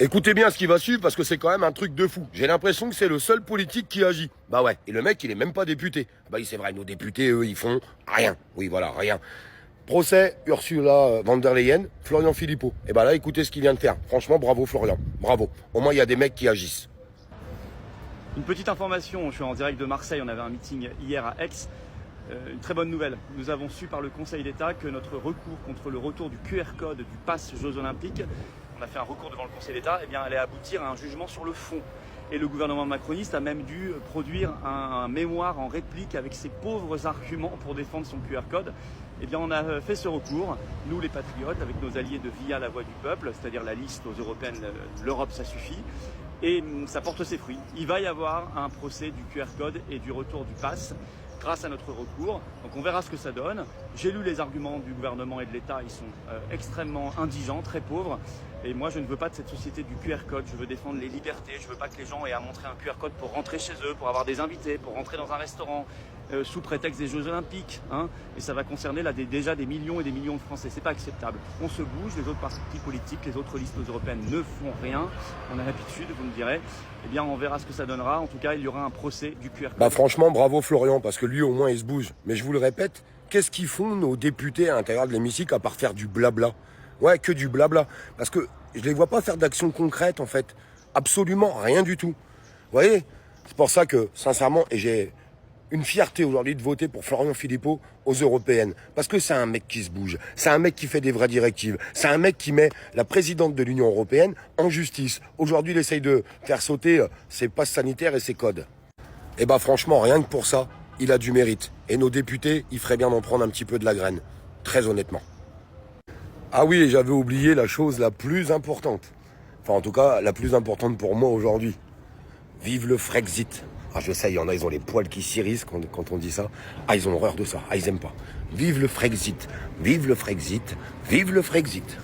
Écoutez bien ce qui va suivre parce que c'est quand même un truc de fou. J'ai l'impression que c'est le seul politique qui agit. Bah ouais, et le mec il est même pas député. Bah oui c'est vrai, nos députés eux ils font rien. Oui voilà, rien. Procès Ursula von der Leyen, Florian Philippot. Et bah là écoutez ce qu'il vient de faire. Franchement bravo Florian, bravo. Au moins il y a des mecs qui agissent. Une petite information, je suis en direct de Marseille, on avait un meeting hier à Aix. Une très bonne nouvelle, nous avons su par le Conseil d'État que notre recours contre le retour du QR code du pass Jeux Olympiques, on a fait un recours devant le Conseil d'État, eh bien allait aboutir à un jugement sur le fond. Et le gouvernement macroniste a même dû produire un mémoire en réplique avec ses pauvres arguments pour défendre son QR code. Eh bien on a fait ce recours, nous les patriotes, avec nos alliés de Via la Voix du Peuple, c'est-à-dire la liste aux européennes, l'Europe ça suffit. Et ça porte ses fruits. Il va y avoir un procès du QR code et du retour du pass grâce à notre recours. Donc on verra ce que ça donne. J'ai lu les arguments du gouvernement et de l'État, ils sont extrêmement indigents, très pauvres. Et moi je ne veux pas de cette société du QR code, je veux défendre les libertés, je veux pas que les gens aient à montrer un QR code pour rentrer chez eux, pour avoir des invités, pour rentrer dans un restaurant, sous prétexte des Jeux Olympiques. Hein. Et ça va concerner là, déjà des millions et des millions de Français, c'est pas acceptable. On se bouge, les autres partis politiques, les autres listes européennes ne font rien. On a l'habitude, vous me direz. Eh bien on verra ce que ça donnera, en tout cas il y aura un procès du QR code. Bah franchement bravo Florian parce que lui au moins il se bouge. Mais je vous le répète, qu'est-ce qu'ils font nos députés à l'intérieur de l'hémicycle à part faire du blabla? Ouais, que du blabla. Parce que je les vois pas faire d'actions concrètes en fait. Absolument rien du tout. Vous voyez? C'est pour ça que, sincèrement, et j'ai une fierté aujourd'hui de voter pour Florian Philippot aux européennes. Parce que c'est un mec qui se bouge. C'est un mec qui fait des vraies directives. C'est un mec qui met la présidente de l'Union européenne en justice. Aujourd'hui, il essaye de faire sauter ses passes sanitaires et ses codes. Et bah franchement, rien que pour ça, il a du mérite. Et nos députés, il ferait bien d'en prendre un petit peu de la graine. Très honnêtement. Ah oui, et j'avais oublié la chose la plus importante. Enfin, en tout cas, la plus importante pour moi aujourd'hui. Vive le Frexit. Ah, je sais, il y en a, ils ont les poils qui s'irrissent quand on dit ça. Ah, ils ont horreur de ça. Ah, ils aiment pas. Vive le Frexit. Vive le Frexit. Vive le Frexit.